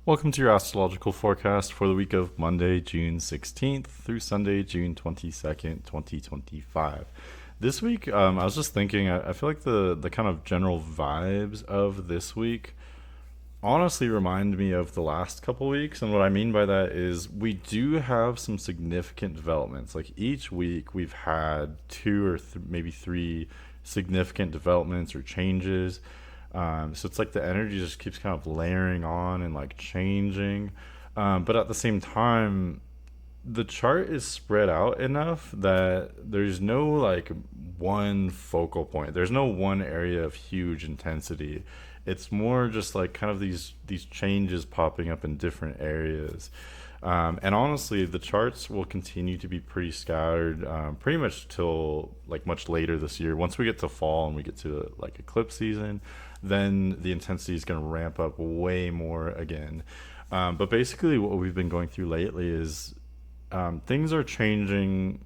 Welcome to your astrological forecast for the week of Monday, June 16th through Sunday, June 22nd, 2025. This week, I was just thinking, I feel like the kind of general vibes of this week honestly remind me of the last couple weeks. And what I mean by that is we do have some significant developments. Like each week, we've had two or maybe three significant developments or changes. So it's like the energy just keeps kind of layering on and like changing. But at the same time, the chart is spread out enough that there's no like one focal point. There's no one area of huge intensity. It's more just like kind of these changes popping up in different areas. And honestly, the charts will continue to be pretty scattered, pretty much till like much later this year. Once we get to fall and we get to like eclipse season, then the intensity is going to ramp up way more again. But basically, what we've been going through lately is things are changing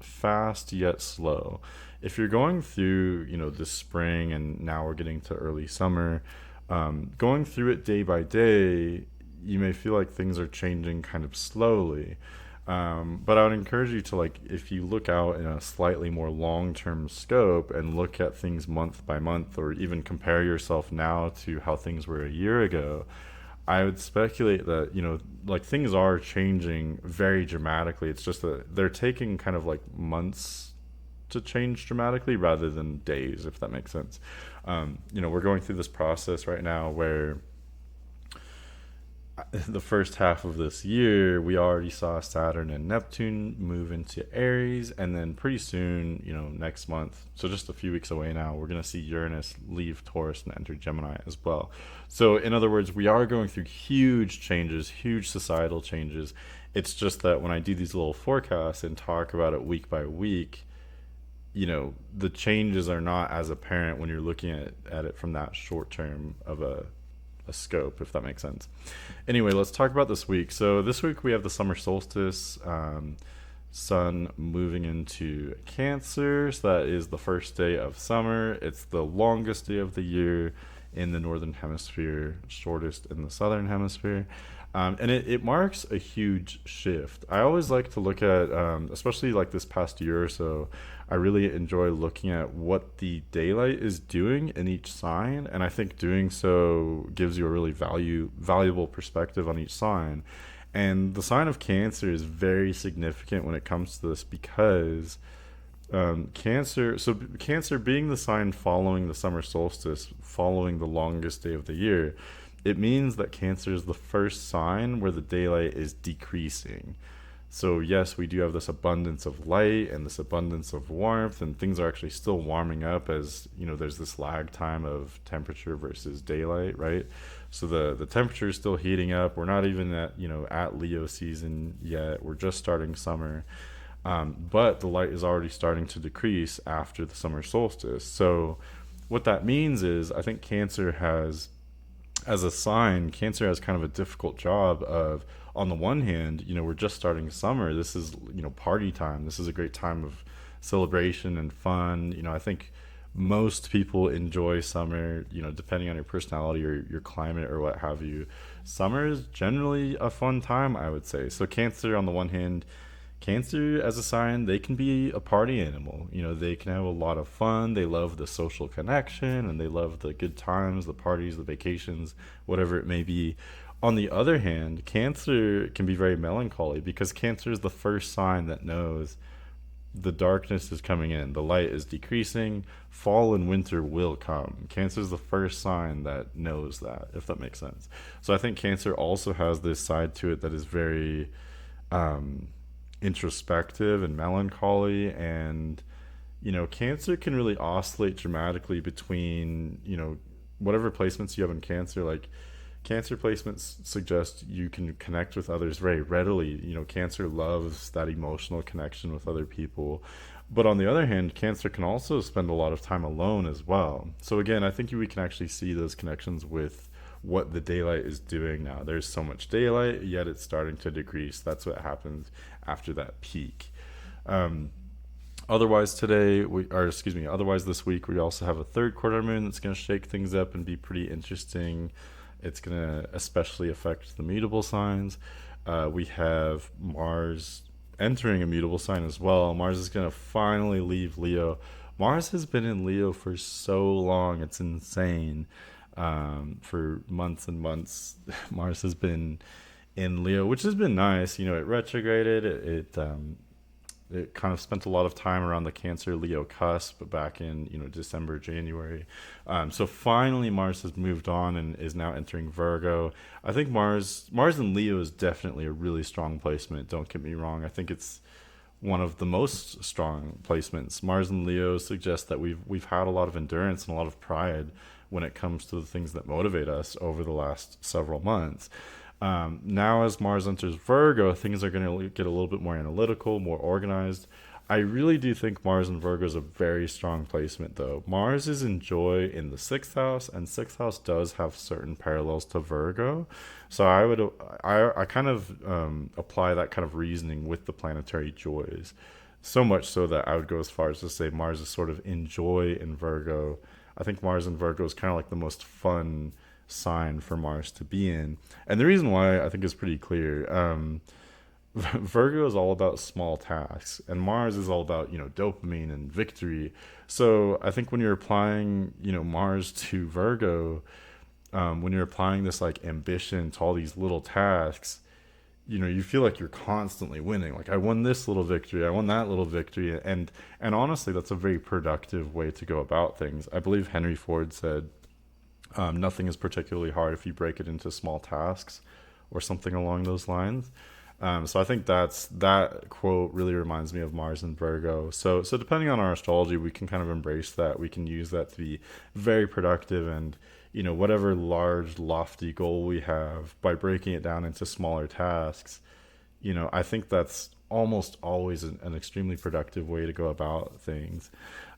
fast yet slow. If you're going through, this spring and now we're getting to early summer, going through it day by day, you may feel like things are changing kind of slowly. But I would encourage you to like, if you look out in a slightly more long-term scope and look at things month by month, or even compare yourself now to how things were a year ago, I would speculate that, like things are changing very dramatically. It's just that they're taking kind of like months to change dramatically rather than days, if that makes sense. We're going through this process right now where the first half of this year, we already saw Saturn and Neptune move into Aries, and then pretty soon, next month, so just a few weeks away now, we're going to see Uranus leave Taurus and enter Gemini as well. So, in other words, we are going through huge changes, huge societal changes. It's just that when I do these little forecasts and talk about it week by week, the changes are not as apparent when you're looking at it from that short term of a scope, if that makes sense. Anyway, let's talk about this week. So this week we have the summer solstice, sun moving into Cancer. So that is the first day of summer. It's the longest day of the year in the northern hemisphere, shortest in the southern hemisphere. And it marks a huge shift. I always like to look at, especially like this past year or so, I really enjoy looking at what the daylight is doing in each sign, and I think doing so gives you a really valuable perspective on each sign. And the sign of Cancer is very significant when it comes to this because Cancer being the sign following the summer solstice, following the longest day of the year, it means that Cancer is the first sign where the daylight is decreasing. So yes, we do have this abundance of light and this abundance of warmth, and things are actually still warming up as there's this lag time of temperature versus daylight, right? So the temperature is still heating up. We're not even at Leo season yet. We're just starting summer, but the light is already starting to decrease after the summer solstice. So what that means is I think Cancer has, as a sign, Cancer has kind of a difficult job of, on the one hand, we're just starting summer. This is, party time. This is a great time of celebration and fun. I think most people enjoy summer, depending on your personality or your climate or what have you. Summer is generally a fun time, I would say. So Cancer, on the one hand, Cancer as a sign, they can be a party animal. They can have a lot of fun. They love the social connection and they love the good times, the parties, the vacations, whatever it may be. On the other hand, Cancer can be very melancholy because Cancer is the first sign that knows the darkness is coming in, the light is decreasing, fall and winter will come. Cancer is the first sign that knows that, if that makes sense. So I think Cancer also has this side to it that is very introspective and melancholy, and Cancer can really oscillate dramatically between whatever placements you have in Cancer. Like Cancer placements suggest you can connect with others very readily. Cancer loves that emotional connection with other people, but on the other hand, Cancer can also spend a lot of time alone as well. So again, I think we can actually see those connections with what the daylight is doing now. There's so much daylight, yet it's starting to decrease. That's what happens after that peak. Otherwise otherwise this week we also have a third quarter moon that's going to shake things up and be pretty interesting. It's going to especially affect the mutable signs. We have Mars entering a mutable sign as well. Mars is going to finally leave Leo. Mars has been in Leo for so long, it's insane. For months and months, Mars has been in Leo, which has been nice. It retrograded. It kind of spent a lot of time around the Cancer Leo cusp back in December, January. So finally Mars has moved on and is now entering Virgo. I think Mars in Leo is definitely a really strong placement. Don't get me wrong. I think it's one of the most strong placements. Mars in Leo suggests that we've had a lot of endurance and a lot of pride when it comes to the things that motivate us over the last several months. Now, as Mars enters Virgo, things are going to get a little bit more analytical, more organized. I really do think Mars in Virgo is a very strong placement, though. Mars is in joy in the sixth house, and sixth house does have certain parallels to Virgo. So I kind of apply that kind of reasoning with the planetary joys. So much so that I would go as far as to say Mars is sort of in joy in Virgo. I think Mars in Virgo is kind of like the most fun sign for Mars to be in. And the reason why I think is pretty clear. Virgo is all about small tasks, and Mars is all about, dopamine and victory. So I think when you're applying, Mars to Virgo, when you're applying this like ambition to all these little tasks, you feel like you're constantly winning. Like, I won this little victory, I won that little victory, and honestly, that's a very productive way to go about things. I believe Henry Ford said, nothing is particularly hard if you break it into small tasks, or something along those lines. So I think that quote really reminds me of Mars and Virgo. So depending on our astrology, we can kind of embrace that. We can use that to be very productive, and whatever large, lofty goal we have, by breaking it down into smaller tasks, I think that's almost always an extremely productive way to go about things.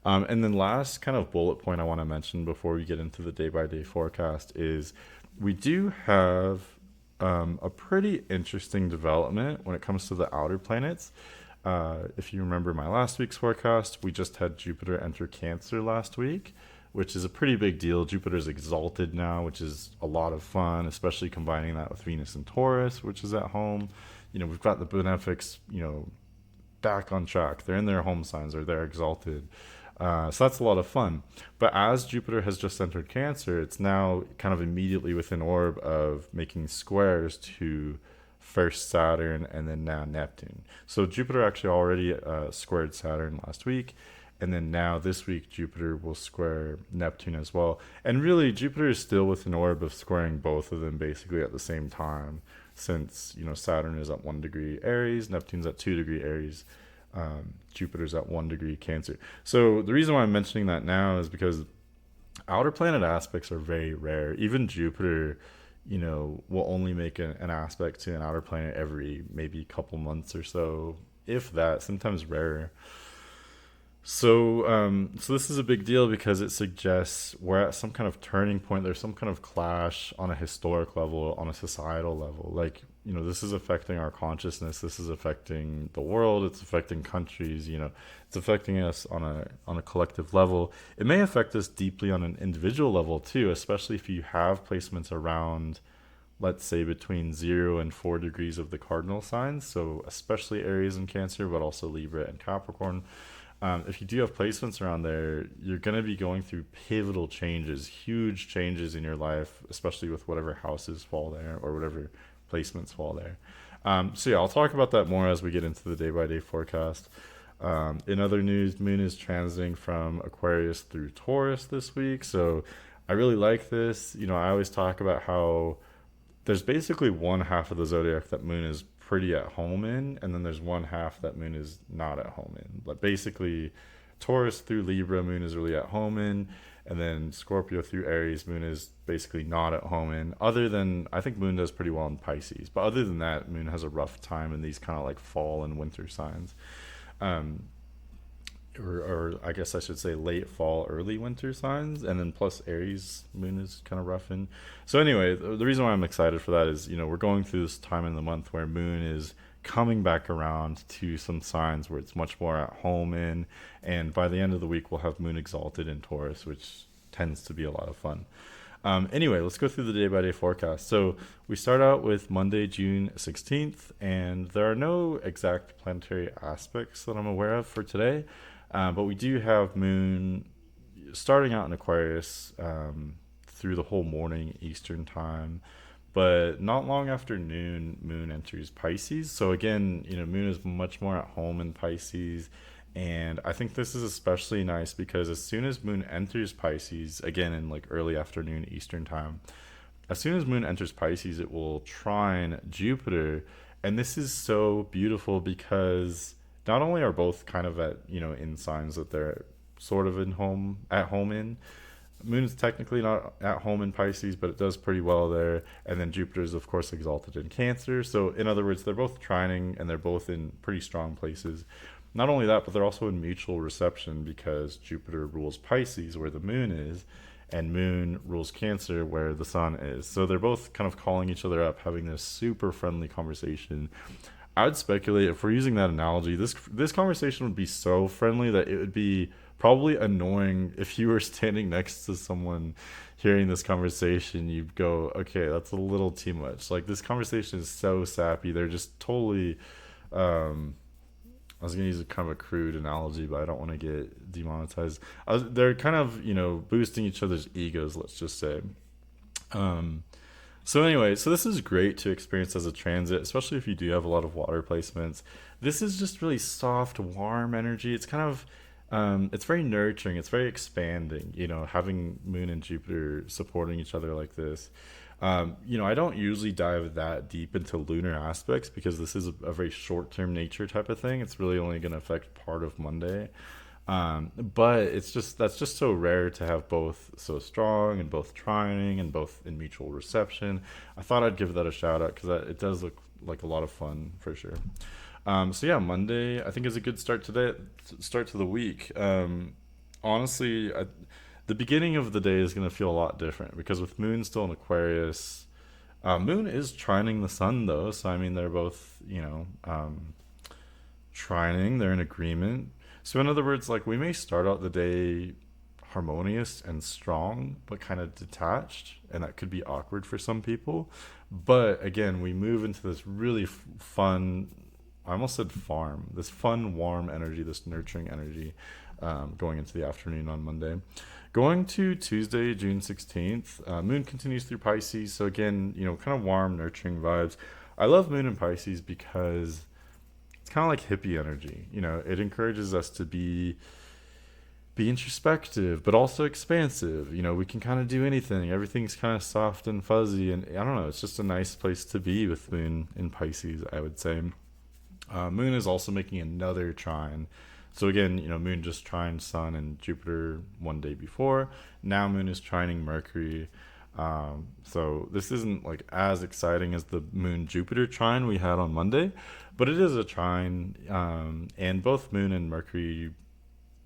And then last kind of bullet point I want to mention before we get into the day by day forecast is we do have a pretty interesting development when it comes to the outer planets. If you remember my last week's forecast, we just had Jupiter enter Cancer last week, which is a pretty big deal. Jupiter's exalted now, which is a lot of fun, especially combining that with Venus and Taurus, which is at home. We've got the benefics, back on track. They're in their home signs, or they're exalted. So that's a lot of fun. But as Jupiter has just entered Cancer, it's now kind of immediately within orb of making squares to first Saturn and then now Neptune. So Jupiter actually already squared Saturn last week. And then now this week, Jupiter will square Neptune as well. And really, Jupiter is still within orb of squaring both of them basically at the same time. Since, Saturn is at 1 degree Aries, Neptune's at 2 degree Aries. Jupiter's at 1 degree Cancer. So the reason why I'm mentioning that now is because outer planet aspects are very rare. Even Jupiter, will only make an aspect to an outer planet every maybe couple months or so, if that, sometimes rarer. So this is a big deal because it suggests we're at some kind of turning point. There's some kind of clash on a historic level, on a societal level. Like, this is affecting our consciousness. This is affecting the world. It's affecting countries. It's affecting us on a collective level. It may affect us deeply on an individual level too, especially if you have placements around, let's say, between 0 and 4 degrees of the cardinal signs. So especially Aries and Cancer, but also Libra and Capricorn. If you do have placements around there, you're going to be going through pivotal changes, huge changes in your life, especially with whatever houses fall there or whatever placements fall there. So yeah, I'll talk about that more as we get into the day-by-day forecast. In other news, Moon is transiting from Aquarius through Taurus this week. So I really like this. I always talk about how there's basically one half of the zodiac that Moon is pretty at home in, and then there's one half that Moon is not at home in. But basically, Taurus through Libra, Moon is really at home in, and then Scorpio through Aries, Moon is basically not at home in. Other than, I think Moon does pretty well in Pisces, but other than that, Moon has a rough time in these kind of like fall and winter signs. Or I guess I should say late fall, early winter signs, and then plus Aries, Moon is kind of rough in. So anyway, the reason why I'm excited for that is, we're going through this time in the month where Moon is coming back around to some signs where it's much more at home in, and by the end of the week, we'll have Moon exalted in Taurus, which tends to be a lot of fun. Anyway, let's go through the day by day forecast. So we start out with Monday, June 16th, and there are no exact planetary aspects that I'm aware of for today, but we do have Moon starting out in Aquarius through the whole morning Eastern time. But not long after noon, Moon enters Pisces. So again, Moon is much more at home in Pisces. And I think this is especially nice because as soon as Moon enters Pisces, again in like early afternoon Eastern time, as soon as Moon enters Pisces, it will trine Jupiter. And this is so beautiful because not only are both kind of at, in signs that they're sort of at home in, Moon is technically not at home in Pisces, but it does pretty well there. And then Jupiter is, of course, exalted in Cancer. So, in other words, they're both trining and they're both in pretty strong places. Not only that, but they're also in mutual reception because Jupiter rules Pisces, where the Moon is, and Moon rules Cancer, where the Sun is. So, they're both kind of calling each other up, having this super friendly conversation. I would speculate if we're using that analogy, this conversation would be so friendly that it would be probably annoying if you were standing next to someone hearing this conversation. You'd go, okay, that's a little too much. Like this conversation is so sappy. They're just totally. I was gonna use a kind of a crude analogy, but I don't want to get demonetized. They're kind of boosting each other's egos. Let's just say. So anyway, so this is great to experience as a transit, especially if you do have a lot of water placements. This is just really soft, warm energy. It's kind of, it's very nurturing. It's very expanding. Having Moon and Jupiter supporting each other like this. I don't usually dive that deep into lunar aspects because this is a very short-term nature type of thing. It's really only going to affect part of Monday. But that's just so rare to have both so strong and both trining and both in mutual reception. I thought I'd give that a shout out because it does look like a lot of fun for sure. So yeah, Monday I think is a good start to the week. Honestly, the beginning of the day is going to feel a lot different because with Moon still in Aquarius, Moon is trining the Sun though. So I mean they're both trining. They're in agreement. So in other words, like we may start out the day harmonious and strong, but kind of detached, and that could be awkward for some people. But again, we move into this really fun. I almost said farm. This fun, warm energy, this nurturing energy, going into the afternoon on Monday. Going to Tuesday, June 16th, Moon continues through Pisces. So again, kind of warm, nurturing vibes. I love Moon in Pisces because it's kind of like hippie energy. It encourages us to be introspective, but also expansive. We can kind of do anything. Everything's kind of soft and fuzzy, and I don't know. It's just a nice place to be with Moon in Pisces, I would say. Moon is also making another trine. So again, Moon just trined Sun and Jupiter one day before. Now Moon is trining Mercury. So this isn't like as exciting as the Moon Jupiter trine we had on Monday, but it is a trine. And both Moon and Mercury,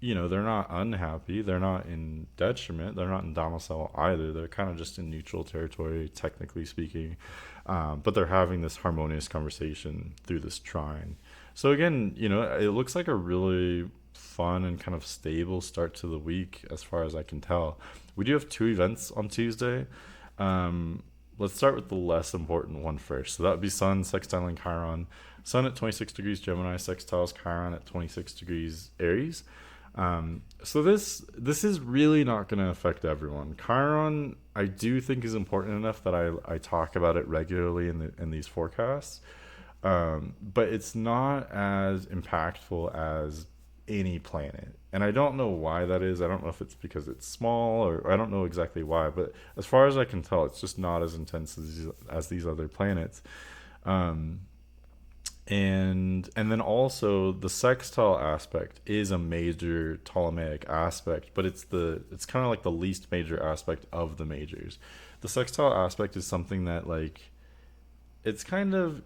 they're not unhappy. They're not in detriment. They're not in domicile either. They're kind of just in neutral territory, technically speaking. But they're having this harmonious conversation through this trine. So again, it looks like a really fun and kind of stable start to the week as far as I can tell. We do have 2 events on Tuesday. Let's start with the less important one first. So that would be Sun sextiling Chiron. Sun at 26 degrees Gemini sextiles Chiron at 26 degrees Aries. So this is really not going to affect everyone. Chiron, I do think is important enough that I talk about it regularly in these forecasts. But it's not as impactful as any planet. And I don't know why that is. I don't know if it's because it's small or I don't know exactly why. But as far as I can tell, it's just not as intense as these other planets. And then also the sextile aspect is a major Ptolemaic aspect, but it's kind of like the least major aspect of the majors. The sextile aspect is something that like it's kind of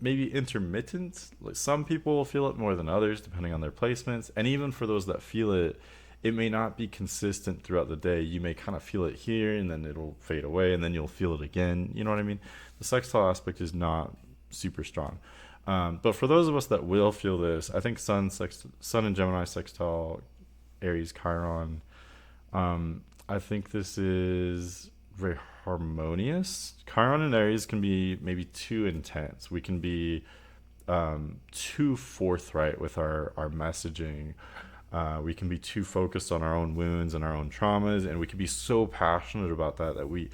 maybe intermittent. Like some people will feel it more than others depending on their placements, and even for those that feel it, it may not be consistent throughout the day. You may kind of feel it here and then it'll fade away and then you'll feel it again. You know what I mean? The sextile aspect is not super strong. But for those of us that will feel this, I think Sun and Gemini sextile Aries Chiron. I think this is very harmonious. Chiron and Aries can be maybe too intense. We can be too forthright with our messaging. We can be too focused on our own wounds and our own traumas, and we can be so passionate about that we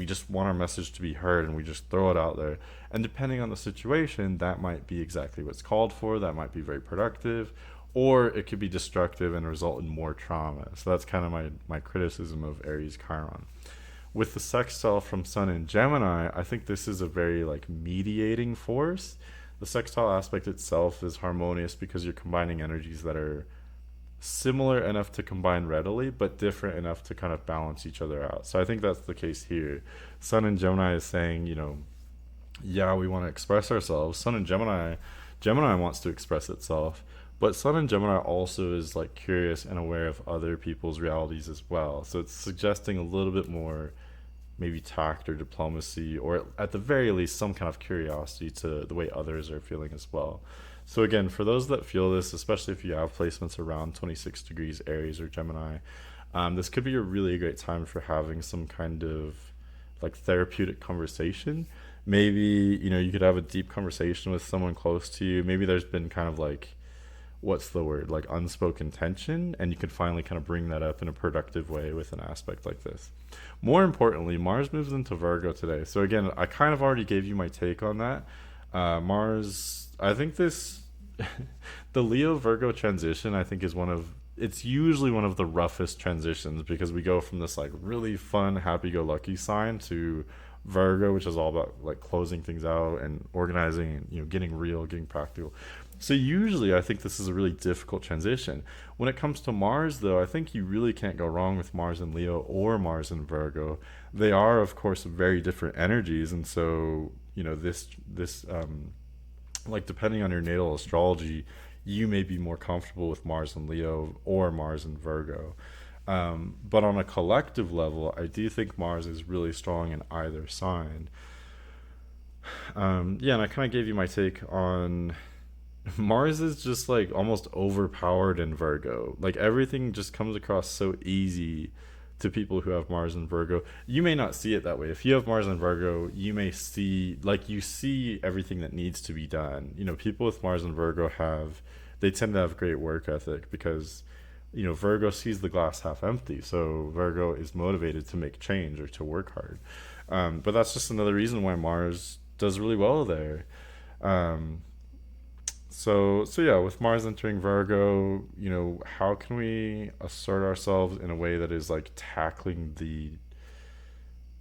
just want our message to be heard, and we just throw it out there. And depending on the situation, that might be exactly what's called for. That might be very productive, or it could be destructive and result in more trauma. So that's kind of my criticism of Aries Chiron. With the sextile from Sun in Gemini, I think this is a very like mediating force. The sextile aspect itself is harmonious because you're combining energies that are similar enough to combine readily, but different enough to kind of balance each other out. So I think that's the case here. Sun in Gemini is saying, yeah, we want to express ourselves. Sun in Gemini wants to express itself, but Sun in Gemini also is like curious and aware of other people's realities as well. So it's suggesting a little bit more maybe tact or diplomacy, or at the very least some kind of curiosity to the way others are feeling as well. So again, for those that feel this, especially if you have placements around 26 degrees Aries or Gemini, this could be a really great time for having some kind of like therapeutic conversation. Maybe you could have a deep conversation with someone close to you. Maybe there's been kind of like, what's the word, like unspoken tension, and you can finally kind of bring that up in a productive way with an aspect like this. More importantly, Mars moves into Virgo today. So again, I kind of already gave you my take on that. Mars, I think this the Leo Virgo transition, I think, is it's usually one of the roughest transitions, because we go from this like really fun happy-go-lucky sign to Virgo, which is all about like closing things out and organizing and getting real, getting practical. So usually I think this is a really difficult transition. When it comes to Mars, though, I think you really can't go wrong with Mars in Leo or Mars in Virgo. They are, of course, very different energies, and so this like depending on your natal astrology, you may be more comfortable with Mars in Leo or Mars in Virgo. But on a collective level, I do think Mars is really strong in either sign. Yeah, and I kind of gave you my take on Mars is just like almost overpowered in Virgo. Like everything just comes across so easy to people who have Mars in Virgo. You may not see it that way. If you have Mars in Virgo, you may see you see everything that needs to be done. People with Mars in Virgo they tend to have great work ethic because Virgo sees the glass half empty. So Virgo is motivated to make change or to work hard. But that's just another reason why Mars does really well there. So yeah, with Mars entering Virgo, how can we assert ourselves in a way that is like tackling the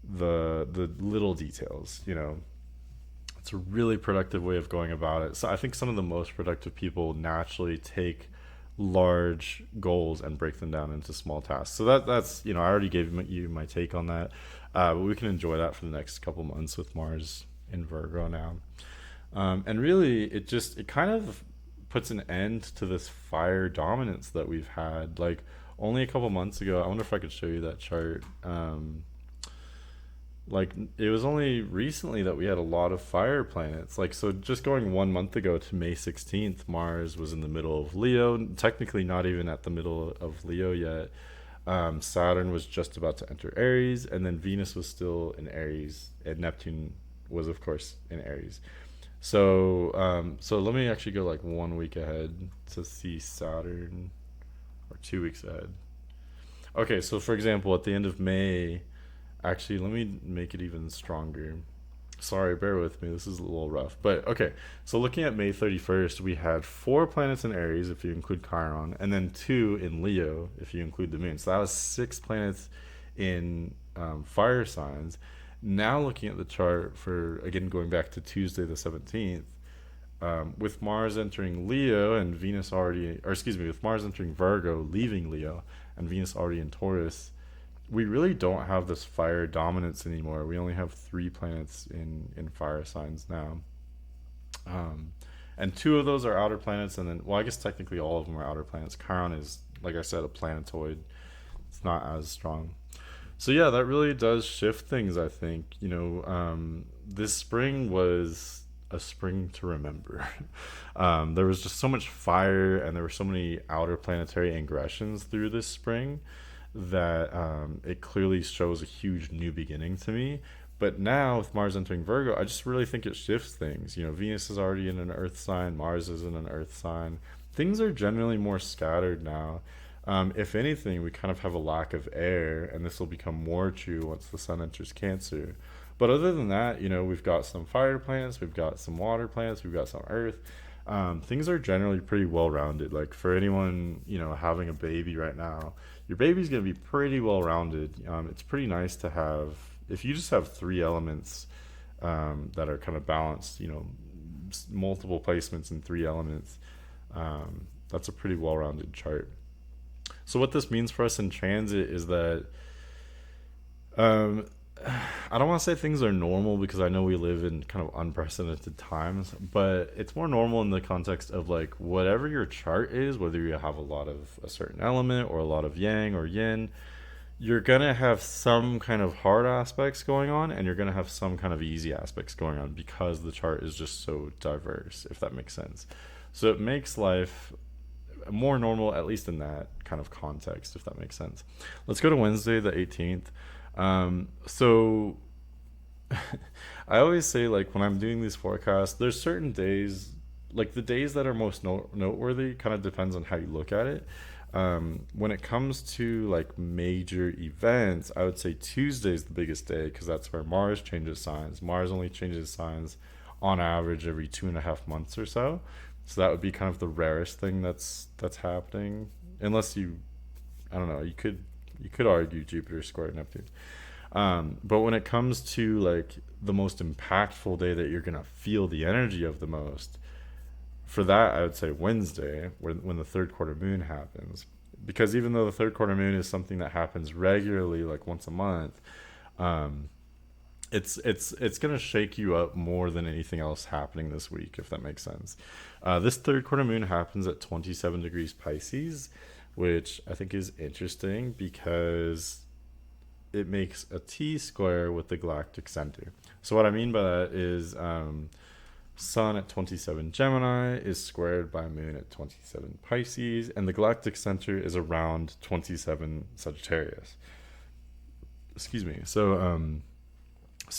little details? It's a really productive way of going about it. So I think some of the most productive people naturally take large goals and break them down into small tasks. So that's I already gave you my take on that, but we can enjoy that for the next couple months with Mars in Virgo now. And really, it kind of puts an end to this fire dominance that we've had. Like only a couple months ago, I wonder if I could show you that chart. Like it was only recently that we had a lot of fire planets. Like, so just going 1 month ago to May 16th, Mars was in the middle of Leo, technically not even at the middle of Leo yet. Saturn was just about to enter Aries, and then Venus was still in Aries, and Neptune was of course in Aries. So let me actually go like 1 week ahead to see Saturn, or 2 weeks ahead. Okay, so for example, at the end of May, actually, let me make it even stronger. Sorry, bear with me. This is a little rough. But okay, so looking at May 31st, we had 4 planets in Aries, if you include Chiron, and then 2 in Leo, if you include the moon. So that was 6 planets in fire signs. Now looking at the chart for, again, going back to Tuesday the 17th, with Mars entering Leo and Venus already, or excuse me, with Mars entering Virgo, leaving Leo, and Venus already in Taurus, we really don't have this fire dominance anymore. We only have 3 planets in fire signs now. And 2 of those are outer planets, and then, well, I guess technically all of them are outer planets. Chiron is, like I said, a planetoid. It's not as strong. So yeah, that really does shift things, I think. This spring was a spring to remember. There was just so much fire, and there were so many outer planetary ingressions through this spring. that it clearly shows a huge new beginning to me. But now with Mars entering Virgo, I just really think it shifts things. Venus is already in an Earth sign, Mars is in an Earth sign. Things are generally more scattered now. If anything, we kind of have a lack of air, and this will become more true once the Sun enters Cancer. But other than that, we've got some fire plants, we've got some water plants, we've got some earth. Things are generally pretty well rounded. Like for anyone, having a baby right now, your baby's going to be pretty well rounded. It's pretty nice to have, if you just have three elements that are kind of balanced, multiple placements in three elements, that's a pretty well rounded chart. So, what this means for us in transit is that um, I don't want to say things are normal because I know we live in kind of unprecedented times, but it's more normal in the context of like whatever your chart is, whether you have a lot of a certain element or a lot of yang or yin, you're going to have some kind of hard aspects going on and you're going to have some kind of easy aspects going on because the chart is just so diverse, if that makes sense. So it makes life more normal, at least in that kind of context, if that makes sense. Let's go to Wednesday, the 18th. So I always say, like, when I'm doing these forecasts, there's certain days, like the days that are most noteworthy kind of depends on how you look at it. When it comes to like major events, I would say Tuesday is the biggest day because that's where Mars changes signs. Mars only changes signs on average every 2.5 months or so. So that would be kind of the rarest thing that's happening, unless I don't know, you could argue Jupiter squared Neptune. But when it comes to like the most impactful day that you're gonna feel the energy of the most, for that I would say Wednesday, when the third quarter moon happens. Because even though the third quarter moon is something that happens regularly, like once a month, um, it's gonna shake you up more than anything else happening this week, if that makes sense. This third quarter moon happens at 27 degrees Pisces, which I think is interesting because it makes a T square with the galactic center. So what I mean by that is Sun at 27 Gemini is squared by Moon at 27 Pisces, and the galactic center is around 27 Sagittarius. Excuse me. So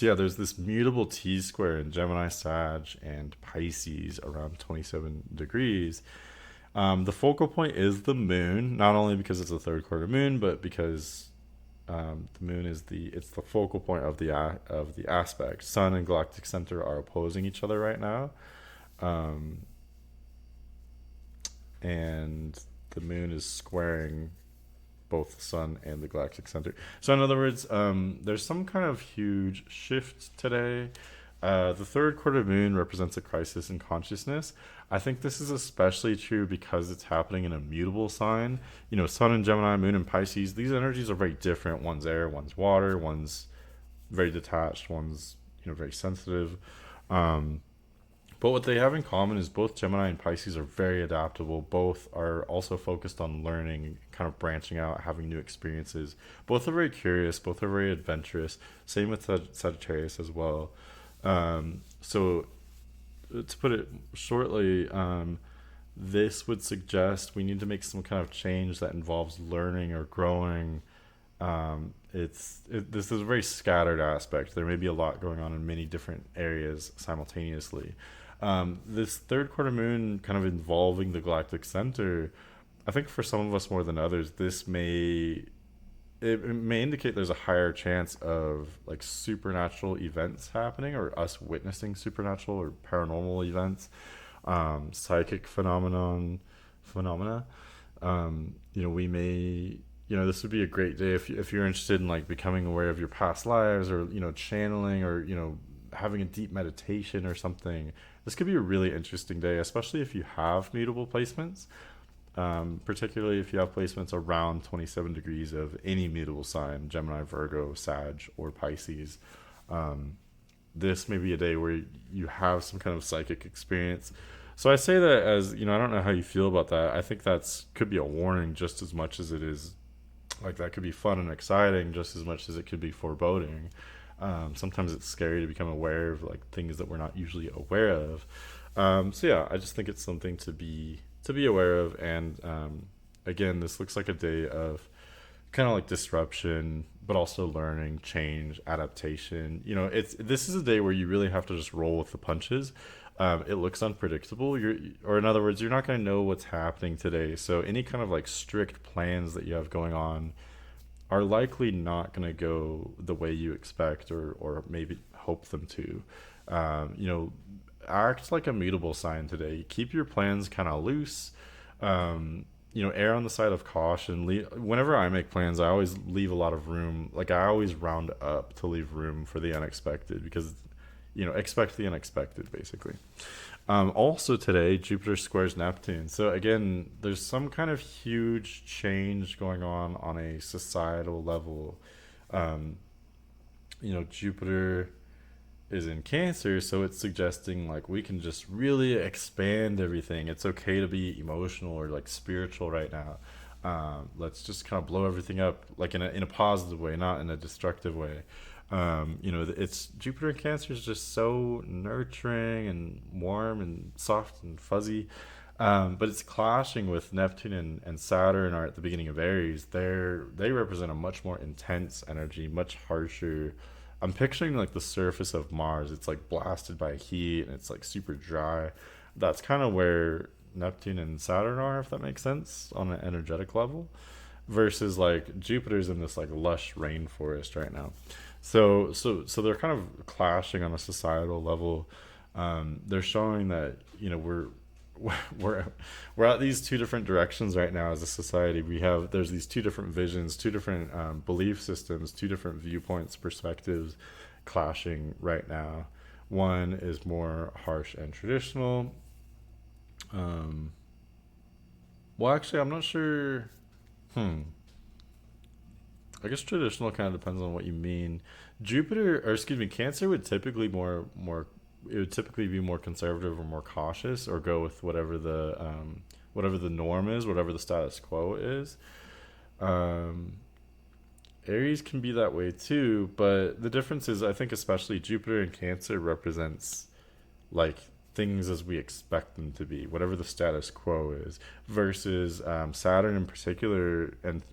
yeah, there's this mutable T square in Gemini, Sag, and Pisces around 27 degrees. The focal point is the moon, not only because it's a third quarter moon, but because the moon is it's the focal point of the aspect. Sun and galactic center are opposing each other right now, um, and the moon is squaring both the sun and the galactic center. So in other words, there's some kind of huge shift today. The third quarter moon represents a crisis in consciousness. I think this is especially true because it's happening in a mutable sign. Sun in Gemini, moon in Pisces, these energies are very different. One's air, one's water, one's very detached, one's, very sensitive. Um, but what they have in common is both Gemini and Pisces are very adaptable. Both are also focused on learning, kind of branching out, having new experiences. Both are very curious, both are very adventurous. Same with Sagittarius as well. So to put it shortly, this would suggest we need to make some kind of change that involves learning or growing. This is a very scattered aspect. There may be a lot going on in many different areas simultaneously. This third quarter moon kind of involving the galactic center, I think for some of us more than others, it may indicate there's a higher chance of like supernatural events happening or us witnessing supernatural or paranormal events, psychic phenomena. We may, this would be a great day if you're interested in like becoming aware of your past lives or channeling or having a deep meditation or something. This could be a really interesting day, especially if you have mutable placements. Particularly if you have placements around 27 degrees of any mutable sign, Gemini, Virgo, Sag, or Pisces. This may be a day where you have some kind of psychic experience. So I say that as, I don't know how you feel about that. I think could be a warning just as much as it is, like that could be fun and exciting just as much as it could be foreboding. Sometimes it's scary to become aware of like things that we're not usually aware of. So yeah, I just think it's something to be aware of. And again, this looks like a day of kind of like disruption, but also learning, change, adaptation. It's this is a day where you really have to just roll with the punches. It looks unpredictable. Or in other words, you're not going to know what's happening today. So any kind of like strict plans that you have going on are likely not going to go the way you expect, or maybe hope them to. You know, act like a mutable sign today. Keep your plans kind of loose. Err on the side of caution. Whenever I make plans, I always leave a lot of room. Like I always round up to leave room for the unexpected, because expect the unexpected, basically. Also today, Jupiter squares Neptune. So again, there's some kind of huge change going on a societal level. Um, Jupiter is in Cancer, so it's suggesting like we can just really expand everything. It's okay to be emotional or like spiritual right now. Let's just kind of blow everything up, like in a positive way, not in a destructive way. It's Jupiter in Cancer is just so nurturing and warm and soft and fuzzy. But it's clashing with Neptune and Saturn are at the beginning of Aries. They represent a much more intense energy, much harsher. I'm picturing like the surface of Mars. It's like blasted by heat and it's like super dry. That's kind of where Neptune and Saturn are, if that makes sense, on an energetic level. Versus like Jupiter's in this like lush rainforest right now. So they're kind of clashing on a societal level. They're showing that we're we're at these two different directions right now as a society. There's these two different visions, two different belief systems, two different viewpoints, perspectives clashing right now. One is more harsh and traditional. Um, well, actually, I'm not sure. Hmm. I guess traditional kind of depends on what you mean. Cancer would typically more it would typically be more conservative or more cautious, or go with whatever the norm is, whatever the status quo is. Um, Aries can be that way too, but the difference is, I think, especially Jupiter in Cancer represents like things as we expect them to be, whatever the status quo is, versus Saturn in particular, and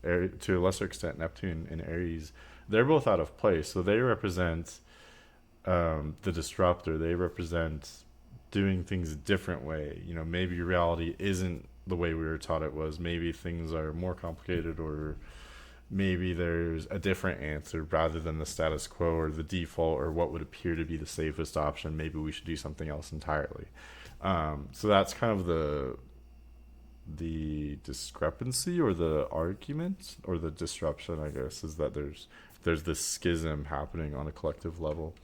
to a lesser extent Neptune in Aries. They're both out of place, so they represent the disruptor. They represent doing things a different way. Maybe reality isn't the way we were taught it was. Maybe things are more complicated, or maybe there's a different answer rather than the status quo or the default or what would appear to be the safest option. Maybe we should do something else entirely. So that's kind of the discrepancy, or the argument, or the disruption, I guess, is that there's this schism happening on a collective level.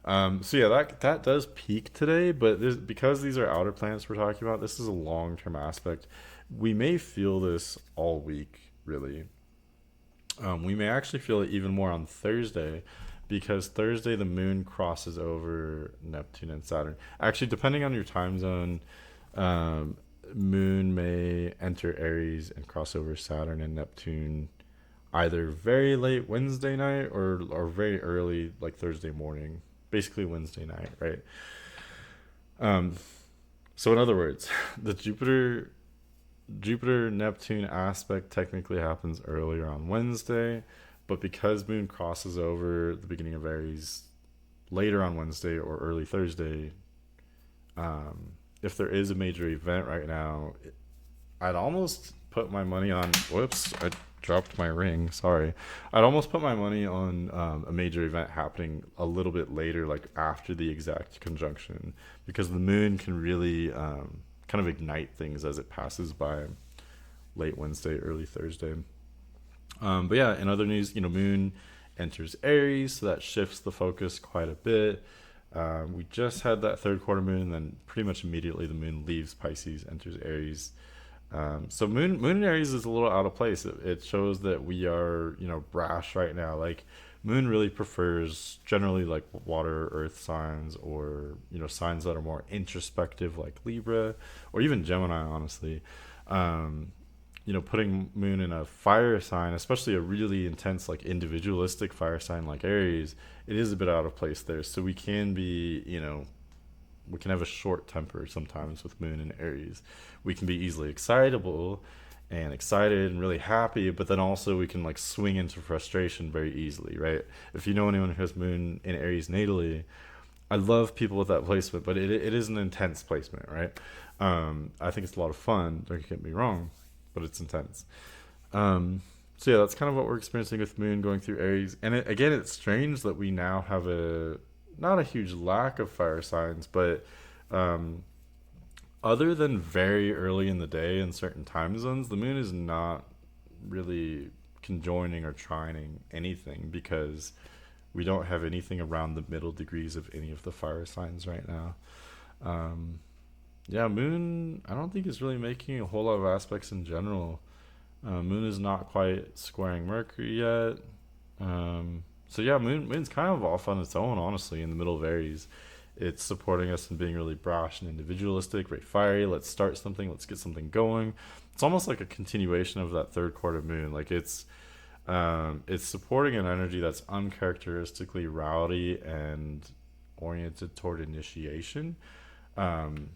So yeah, that does peak today, but because these are outer planets we're talking about, this is a long term aspect. We may feel this all week, really. We may actually feel it even more on Thursday, because Thursday the moon crosses over Neptune and Saturn. Actually, depending on your time zone, um, moon may enter Aries and cross over Saturn and Neptune either very late Wednesday night, or very early, like Thursday morning. Basically Wednesday night, right? Um, so in other words, the Jupiter Neptune aspect technically happens earlier on Wednesday, but because Moon crosses over the beginning of Aries later on Wednesday or early Thursday, if there is a major event right now, I'd almost put my money on. Whoops, I dropped my ring. Sorry. I'd almost put my money on a major event happening a little bit later, like after the exact conjunction, because the moon can really kind of ignite things as it passes by late Wednesday, early Thursday. But yeah, in other news, Moon enters Aries, so that shifts the focus quite a bit. We just had that third quarter moon, and then pretty much immediately the moon leaves Pisces, enters Aries. So moon in Aries is a little out of place. It shows that we are, brash right now. Like moon really prefers generally like water, earth signs, or, signs that are more introspective like Libra or even Gemini, honestly. Um, Putting moon in a fire sign, especially a really intense, like individualistic fire sign like Aries, it is a bit out of place there. So we can be, we can have a short temper sometimes with moon in Aries. We can be easily excitable and excited and really happy, but then also we can like swing into frustration very easily, right? If you know anyone who has moon in Aries natally, I love people with that placement, but it is an intense placement, right? I think it's a lot of fun, don't get me wrong, but it's intense. So yeah, that's kind of what we're experiencing with Moon going through Aries. And again, it's strange that we now have a not a huge lack of fire signs, but um, other than very early in the day in certain time zones, the Moon is not really conjoining or trining anything because we don't have anything around the middle degrees of any of the fire signs right now. Um, yeah, Moon, I don't think is really making a whole lot of aspects in general. Moon is not quite squaring Mercury yet. So yeah, Moon's kind of off on its own, honestly, in the middle of Aries. It's supporting us in being really brash and individualistic, very fiery. Let's start something. Let's get something going. It's almost like a continuation of that third quarter Moon. Like it's supporting an energy that's uncharacteristically rowdy and oriented toward initiation. Um,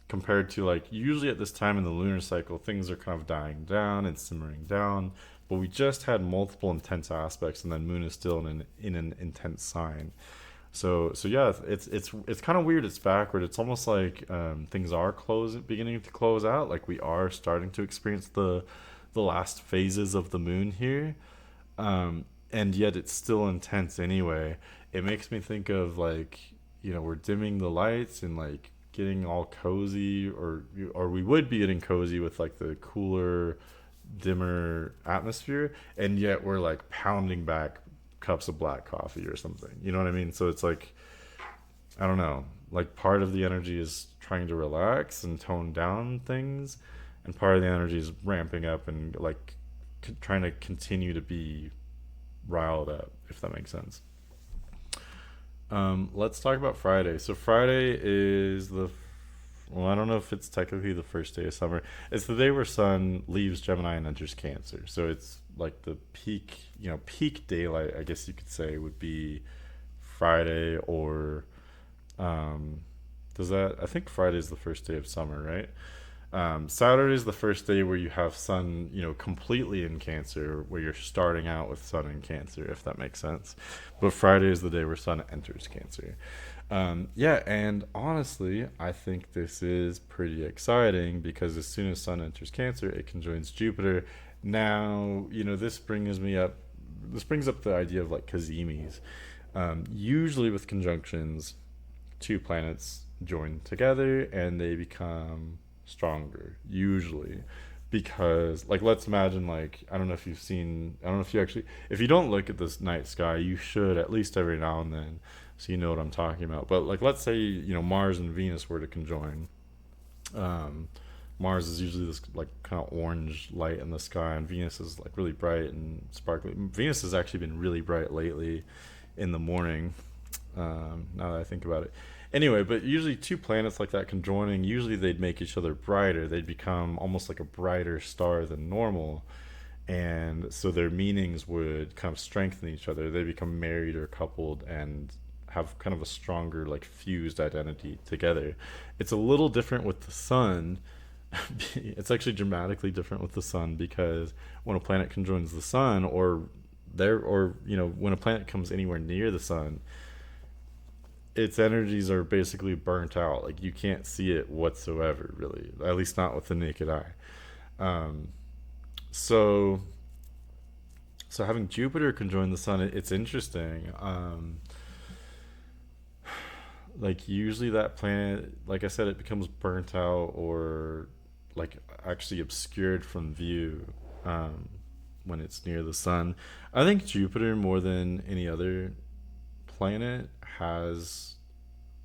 Compared to like usually at this time in the lunar cycle, things are kind of dying down and simmering down. But we just had multiple intense aspects, and then Moon is still in an intense sign. So yeah, it's kind of weird. It's backward. It's almost like things are beginning to close out. Like we are starting to experience the last phases of the Moon here, and yet it's still intense anyway. It makes me think of like we're dimming the lights and like getting all cozy, or we would be getting cozy with like the cooler, dimmer atmosphere, and yet we're like pounding back cups of black coffee or something. You know what I mean? So it's like I don't know. Like part of the energy is trying to relax and tone down things, and part of the energy is ramping up and like trying to continue to be riled up, if that makes sense. Let's talk about Friday. So Friday is well, I don't know if it's technically the first day of summer. It's the day where Sun leaves Gemini and enters Cancer. So it's like the peak, peak daylight, I guess you could say, would be Friday or does that? I think Friday is the first day of summer, right? Saturday is the first day where you have Sun, completely in Cancer, where you're starting out with Sun in Cancer, if that makes sense. But Friday is the day where Sun enters Cancer. Yeah, and honestly, I think this is pretty exciting because as soon as Sun enters Cancer, it conjoins Jupiter. Now, this brings up the idea of like Kazimis. Usually with conjunctions, two planets join together and they become stronger usually because like let's imagine like I don't know if you actually if you don't look at this night sky you should at least every now and then so you know what I'm talking about, but like let's say Mars and Venus were to conjoin. um Mars is usually this like kind of orange light in the sky, and Venus is like really bright and sparkly. Venus has actually been really bright lately in the morning, now that I think about it. Anyway, but usually two planets like that conjoining, usually they'd make each other brighter. They'd become almost like a brighter star than normal. And so their meanings would kind of strengthen each other. They become married or coupled and have kind of a stronger, like fused identity together. It's a little different with the sun. It's actually dramatically different with the sun because when a planet conjoins the sun, when a planet comes anywhere near the sun, its energies are basically burnt out. Like you can't see it whatsoever, really. At least not with the naked eye. Um, so, so having Jupiter conjoin the sun, it's interesting. Like usually that planet, like I said, it becomes burnt out or like actually obscured from view when it's near the sun. I think Jupiter more than any other planet has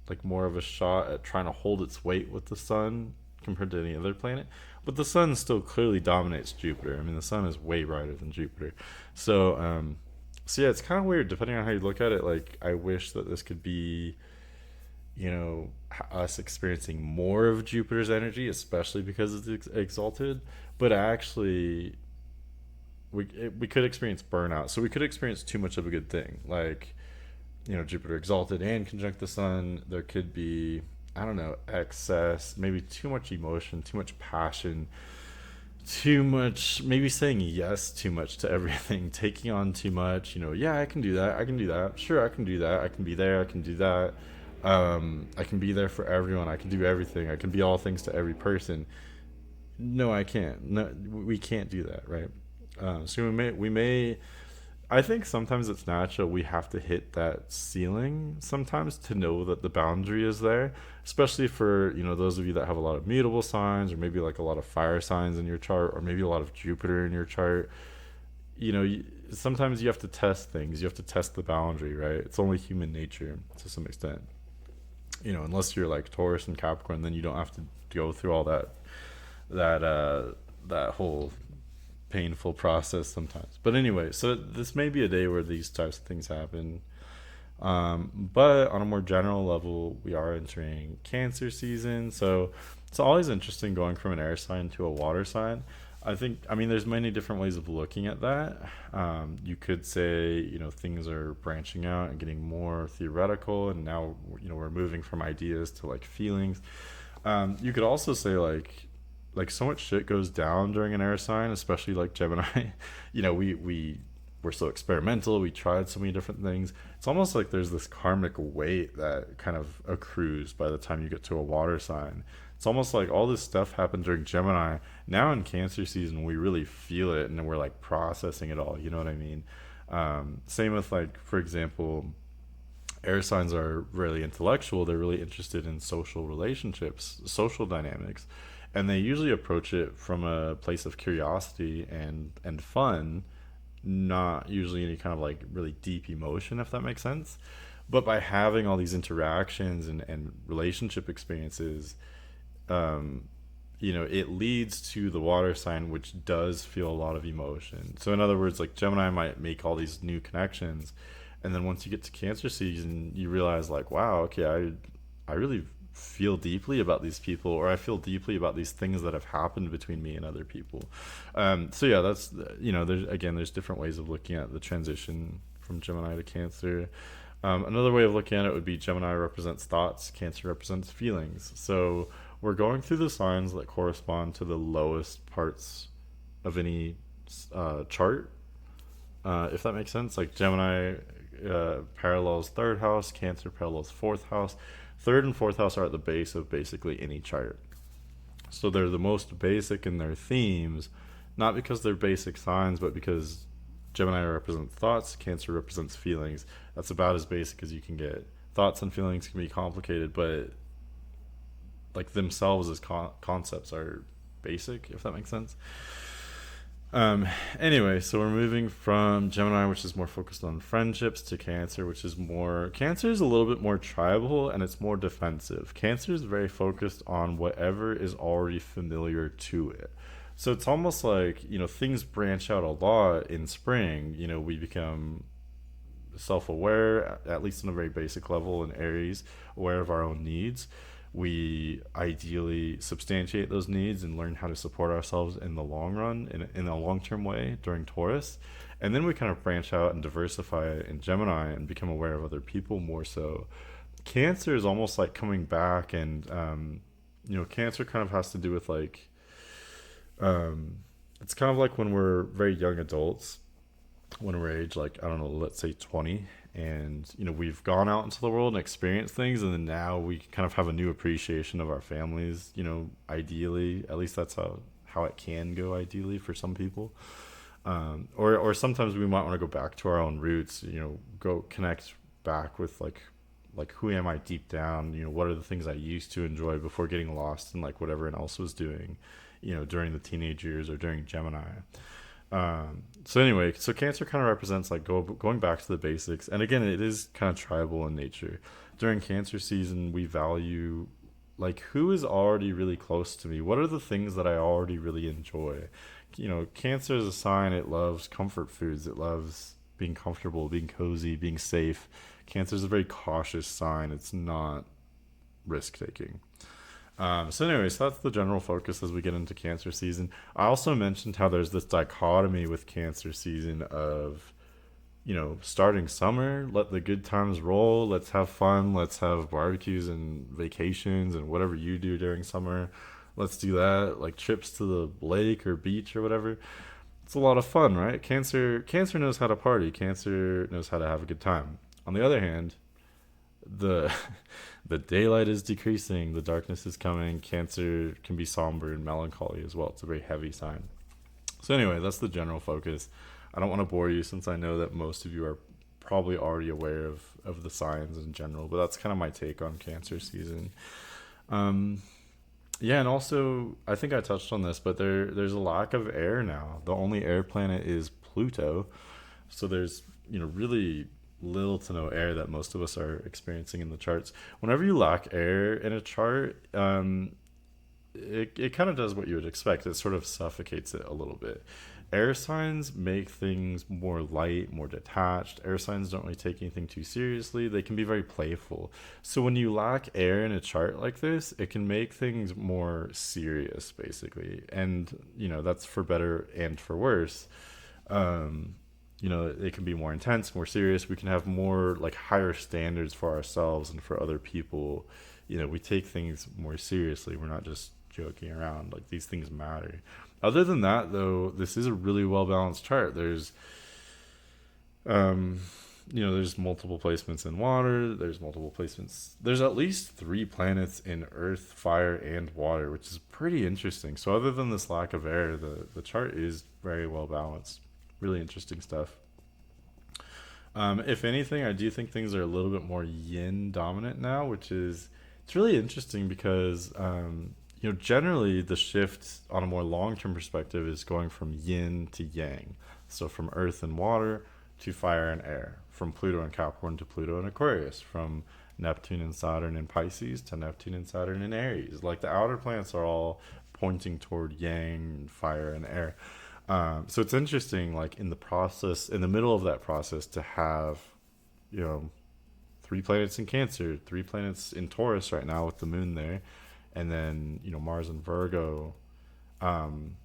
like more of a shot at trying to hold its weight with the sun compared to any other planet. But the sun still clearly dominates Jupiter. I mean, the sun is way brighter than Jupiter. So yeah, it's kind of weird depending on how you look at it. Like, I wish that this could be, us experiencing more of Jupiter's energy, especially because it's exalted. But actually, we could experience burnout. So we could experience too much of a good thing. Like, Jupiter exalted and conjunct the sun, there could be, I don't know, excess, maybe too much emotion, too much passion, too much, maybe saying yes too much to everything, taking on too much. Yeah, I can do that. I can do that. Sure, I can do that. I can be there. I can do that. I can be there for everyone. I can do everything. I can be all things to every person. No, I can't. No, we can't do that, right? So we may. I think sometimes it's natural we have to hit that ceiling sometimes to know that the boundary is there, especially for those of you that have a lot of mutable signs, or maybe like a lot of fire signs in your chart, or maybe a lot of Jupiter in your chart. Sometimes you have to test things. You have to test the boundary, right? It's only human nature to some extent. Unless you're like Taurus and Capricorn, then you don't have to go through all that that whole painful process sometimes. But anyway, so this may be a day where these types of things happen. But on a more general level, we are entering Cancer season, so it's always interesting going from an air sign to a water sign. I mean, there's many different ways of looking at that. You could say, things are branching out and getting more theoretical, and now, we're moving from ideas to like feelings. You could also say like so much shit goes down during an air sign, especially like Gemini. We were so experimental. We tried so many different things. It's almost like there's this karmic weight that kind of accrues by the time you get to a water sign. It's almost like all this stuff happened during Gemini. Now in Cancer season, we really feel it, and we're like processing it all. You know what I mean? Same with, like, for example, air signs are really intellectual. They're really interested in social relationships, social dynamics, and they usually approach it from a place of curiosity and fun, not usually any kind of like really deep emotion, if that makes sense. But by having all these interactions and relationship experiences, um, it leads to the water sign, which does feel a lot of emotion. So in other words, like Gemini might make all these new connections, and then once you get to Cancer season, you realize like, wow, okay, I really feel deeply about these people, or I feel deeply about these things that have happened between me and other people. So yeah, that's there's different ways of looking at the transition from Gemini to Cancer. Another way of looking at it would be Gemini represents thoughts, Cancer represents feelings. So we're going through the signs that correspond to the lowest parts of any chart, if that makes sense. Like Gemini parallels third house, Cancer parallels fourth house. Third and fourth house are at the base of basically any chart. So they're the most basic in their themes, not because they're basic signs, but because Gemini represents thoughts, Cancer represents feelings. That's about as basic as you can get. Thoughts and feelings can be complicated, but like themselves as concepts are basic, if that makes sense. Anyway, so we're moving from Gemini, which is more focused on friendships, to Cancer, which is more. Cancer is a little bit more tribal, and it's more defensive. Cancer is very focused on whatever is already familiar to it. So it's almost like, things branch out a lot in spring. We become self aware, at least on a very basic level, in Aries, aware of our own needs. We ideally substantiate those needs and learn how to support ourselves in the long run, in a long term way, during Taurus. And then we kind of branch out and diversify in Gemini and become aware of other people more so. Cancer is almost like coming back, and, Cancer kind of has to do with like, it's kind of like when we're very young adults, when we're age, like, I don't know, let's say 20, and we've gone out into the world and experienced things, and then now we kind of have a new appreciation of our families. Ideally, at least that's how it can go, ideally, for some people. Or sometimes we might want to go back to our own roots, go connect back with like who am I deep down. What are the things I used to enjoy before getting lost in like what everyone else was doing, during the teenage years or during Gemini. So anyway, so Cancer kind of represents like going back to the basics, and again, it is kind of tribal in nature. During Cancer season, we value like who is already really close to me. What are the things that I already really enjoy? Cancer is a sign. It loves comfort foods. It loves being comfortable, being cozy, being safe. Cancer is a very cautious sign. It's not risk taking. So anyway, so that's the general focus as we get into Cancer season. I also mentioned how there's this dichotomy with Cancer season of, starting summer, let the good times roll, let's have fun, let's have barbecues and vacations and whatever you do during summer. let's do that. Like trips to the lake or beach or whatever. It's a lot of fun, right? Cancer knows how to party. Cancer knows how to have a good time. On the other hand, the the daylight is decreasing, the darkness is coming. Cancer can be somber and melancholy as well. It's a very heavy sign. So anyway, that's the general focus. I don't want to bore you since I know that most of you are probably already aware of the signs in general, but that's kind of my take on Cancer season. Um, yeah, and also I think I touched on this, but there's a lack of air now. The only air planet is Pluto, so there's really little to no air that most of us are experiencing in the charts. Whenever you lack air in a chart, it kind of does what you would expect. It sort of suffocates it a little bit. Air signs make things more light, more detached. Air signs don't really take anything too seriously. They can be very playful. So when you lack air in a chart like this, it can make things more serious, basically. And, that's for better and for worse. Um, it can be more intense, more serious. We can have more like higher standards for ourselves and for other people. We take things more seriously. We're not just joking around. Like these things matter. Other than that, though, this is a really well balanced chart. Um, there's multiple placements in water. There's multiple placements. There's at least 3 planets in Earth, fire, and water, which is pretty interesting. So, other than this lack of air, the chart is very well balanced. Really interesting stuff. If anything, I do think things are a little bit more yin dominant now, which is it's really interesting because generally the shift on a more long term perspective is going from yin to yang. So from earth and water to fire and air, from Pluto and Capricorn to Pluto and Aquarius, from Neptune and Saturn in Pisces to Neptune and Saturn in Aries. Like the outer planets are all pointing toward yang, fire, and air. So it's interesting, like in the process, in the middle of that process, to have, you know, 3 planets in Cancer, 3 planets in Taurus right now with the moon there, and then Mars in Virgo. Um,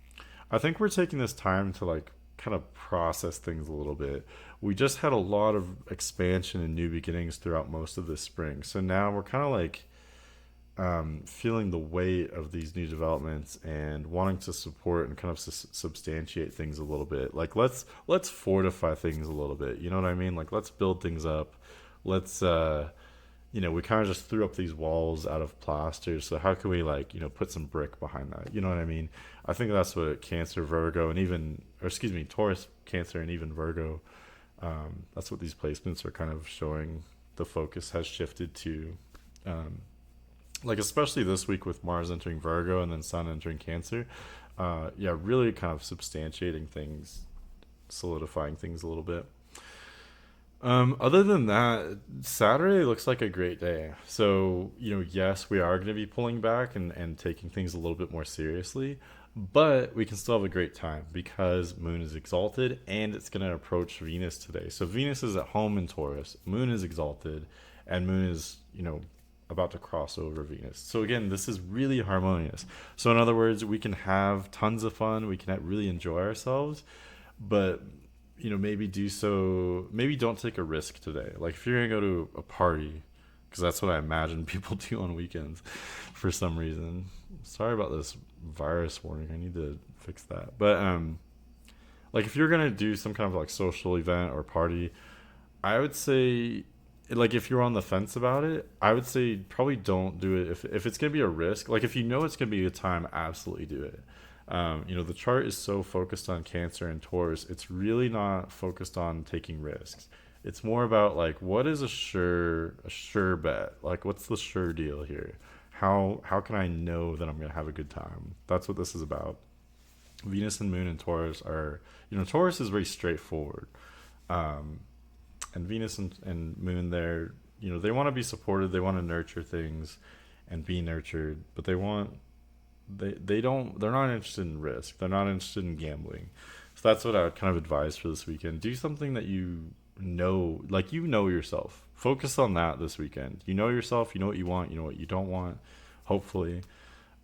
I think we're taking this time to like kind of process things a little bit. We just had a lot of expansion and new beginnings throughout most of this spring, so now we're kind of like feeling the weight of these new developments and wanting to support and kind of substantiate things a little bit. Like let's fortify things a little bit. You know what I mean? Like let's build things up. Let's we kind of just threw up these walls out of plaster. So how can we like put some brick behind that? You know what I mean? I think that's what Cancer, Virgo, and even or excuse me, Taurus, Cancer, and even Virgo. That's what these placements are kind of showing. The focus has shifted to. Like especially this week with Mars entering Virgo and then Sun entering Cancer, really kind of substantiating things, solidifying things a little bit. Other than that, Saturday looks like a great day. So, yes, we are going to be pulling back and taking things a little bit more seriously, but we can still have a great time because Moon is exalted and it's going to approach Venus today. So Venus is at home in Taurus, Moon is exalted, and Moon is, about to cross over Venus. So again, this is really harmonious. So in other words, we can have tons of fun, we can really enjoy ourselves, but maybe do so. Maybe don't take a risk today. Like if you're gonna go to a party, because that's what I imagine people do on weekends, for some reason. Sorry about this virus warning. I need to fix that. But like if you're gonna do some kind of like social event or party, I would say like if you're on the fence about it, I would say probably don't do it if it's gonna be a risk. Like if it's gonna be a time, absolutely do it. The chart is so focused on Cancer and Taurus, it's really not focused on taking risks. It's more about like what is a sure bet? Like what's the sure deal here? How can I know that I'm gonna have a good time? That's what this is about. Venus and Moon and Taurus are Taurus is very straightforward. Um, and Venus and Moon there, they want to be supported, they want to nurture things and be nurtured, but they're not interested in risk. They're not interested in gambling. So that's what I would kind of advise for this weekend. Do something that like yourself. Focus on that this weekend. You know yourself, you know what you want, you know what you don't want, hopefully.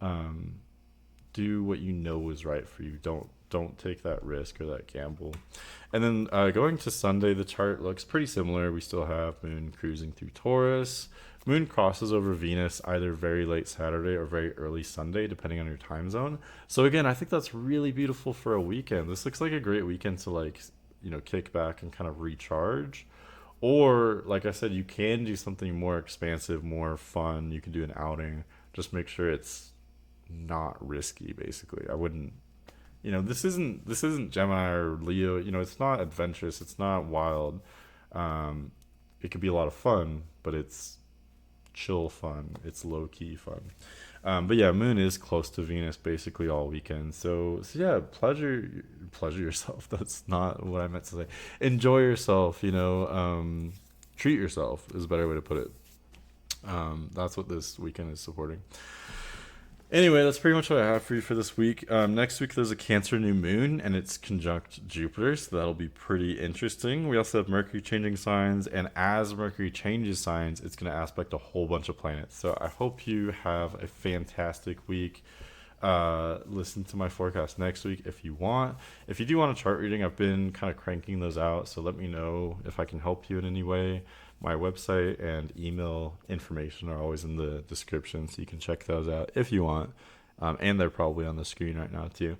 Um, do what you know is right for you. Don't take that risk or that gamble. And then going to Sunday, the chart looks pretty similar. We still have Moon cruising through Taurus. Moon crosses over Venus either very late Saturday or very early Sunday, depending on your time zone. So again, I think that's really beautiful for a weekend. This looks like a great weekend to like, kick back and kind of recharge. Or like I said, you can do something more expansive, more fun. You can do an outing. Just make sure it's not risky. Basically, I wouldn't. This isn't Gemini or Leo. It's not adventurous. It's not wild. It could be a lot of fun, but it's chill fun. It's low key fun. But yeah, Moon is close to Venus basically all weekend. So yeah, pleasure yourself. That's not what I meant to say. Enjoy yourself. Treat yourself is a better way to put it. That's what this weekend is supporting. Anyway, that's pretty much what I have for you for this week. Next week, there's a Cancer new moon, and it's conjunct Jupiter, so that'll be pretty interesting. We also have Mercury changing signs, and as Mercury changes signs, it's going to aspect a whole bunch of planets. So I hope you have a fantastic week. Listen to my forecast next week if you want. If you do want a chart reading, I've been kind of cranking those out, so let me know if I can help you in any way. My website and email information are always in the description, so you can check those out if you want. And they're probably on the screen right now too.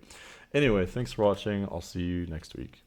Anyway, thanks for watching. I'll see you next week.